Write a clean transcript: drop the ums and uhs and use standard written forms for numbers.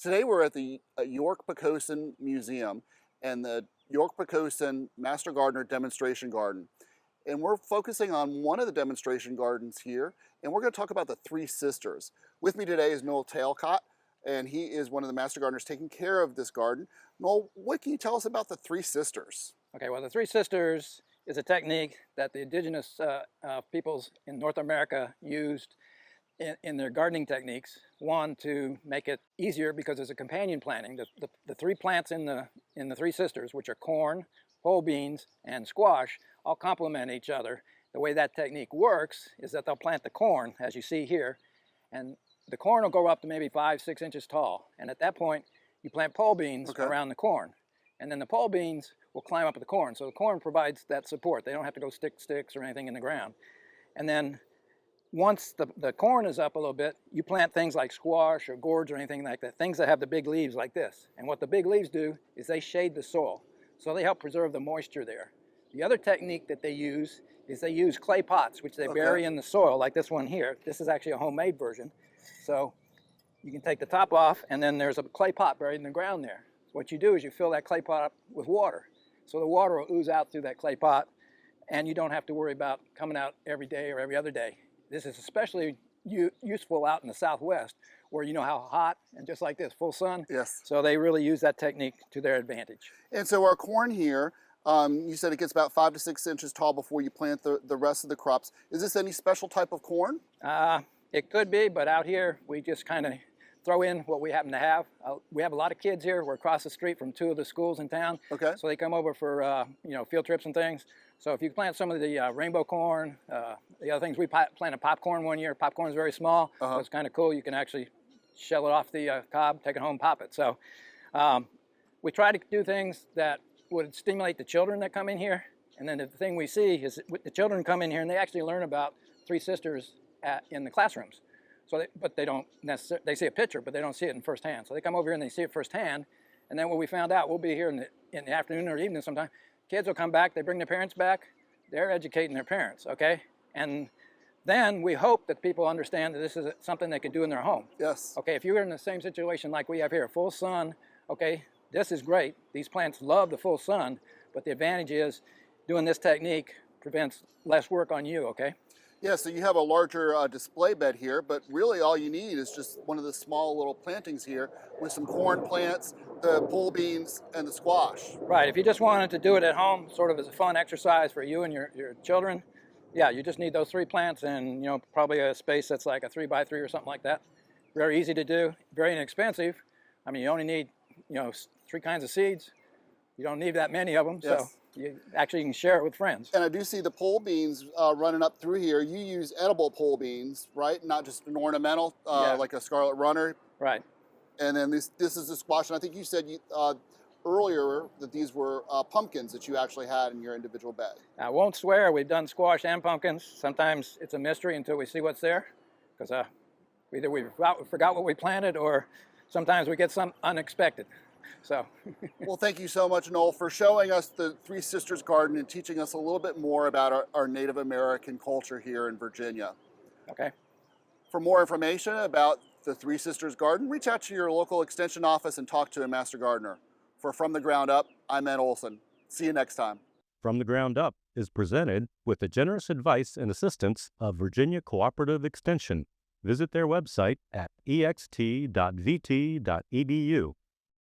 Today we're at the York-Poquoson Museum and the York-Poquoson Master Gardener Demonstration Garden. And we're focusing on one of the demonstration gardens here, and we're going to talk about the Three Sisters. With me today is Noel Talcott, and he is one of the Master Gardeners taking care of this garden. Noel, what can you tell us about the Three Sisters? Okay, well, the Three Sisters is a technique that the indigenous peoples in North America used in their gardening techniques. One, to make it easier because there's a companion planting. The three plants in the Three Sisters, which are corn, pole beans, and squash, all complement each other. The way that technique works is that they'll plant the corn, as you see here, and the corn will go up to maybe 5-6 inches tall. And at that point, you plant pole beans around the corn. And then the pole beans will climb up the corn. So the corn provides that support. They don't have to go stick sticks or anything in the ground. And then once the corn is up a little bit, you plant things like squash or gourds or anything like that, things that have the big leaves like this. And what the big leaves do is they shade the soil. So they help preserve the moisture there. The other technique that they use is they use clay pots, which they bury in the soil, like this one here. This is actually a homemade version. So you can take the top off, and then there's a clay pot buried in the ground there. What you do is you fill that clay pot up with water. So the water will ooze out through that clay pot, and you don't have to worry about coming out every day or every other day. This is especially useful out in the Southwest, where you know how hot, and just like this, full sun. Yes. So they really use that technique to their advantage. And so our corn here, you said it gets about 5 to 6 inches tall before you plant the rest of the crops. Is this any special type of corn? It could be, but out here we just kind of throw in what we happen to have. We have a lot of kids here. We're across the street from 2 of the schools in town. Okay. So they come over for field trips and things. So if you plant some of the rainbow corn, the other things, we planted popcorn one year. Popcorn is very small, so it's kind of cool. You can actually shell it off the cob, take it home, pop it. So we try to do things that would stimulate the children that come in here. And then the thing we see is the children come in here and they actually learn about Three Sisters in the classrooms. So but they don't necessarily, they see a picture, but they don't see it in firsthand. So they come over here and they see it firsthand. And then what we found out, we'll be here in the afternoon or evening sometime. Kids will come back, they bring their parents back, they're educating their parents, okay? And then we hope that people understand that this is something they could do in their home. Yes. Okay, if you're in the same situation like we have here, full sun, okay, this is great. These plants love the full sun, but the advantage is doing this technique prevents less work on you, okay? Yeah, so you have a larger display bed here, but really all you need is just one of the small little plantings here with some corn plants, the pole beans, and the squash. Right, if you just wanted to do it at home, sort of as a fun exercise for you and your children, yeah, you just need those 3 plants and, probably a space that's like a 3x3 or something like that. Very easy to do, very inexpensive. I mean, you only need, 3 kinds of seeds. You don't need that many of them, so you actually can share it with friends. And I do see the pole beans running up through here. You use edible pole beans, right? Not just an ornamental, like a scarlet runner. Right. And then this is the squash. And I think you said earlier that these were pumpkins that you actually had in your individual bed. I won't swear, we've done squash and pumpkins. Sometimes it's a mystery until we see what's there, because either we forgot what we planted, or sometimes we get some unexpected. So. Well, thank you so much, Noel, for showing us the Three Sisters Garden and teaching us a little bit more about our Native American culture here in Virginia. Okay. For more information about the Three Sisters Garden, reach out to your local extension office and talk to a Master Gardener. For From the Ground Up, I'm Ed Olsen. See you next time. From the Ground Up is presented with the generous advice and assistance of Virginia Cooperative Extension. Visit their website at ext.vt.edu.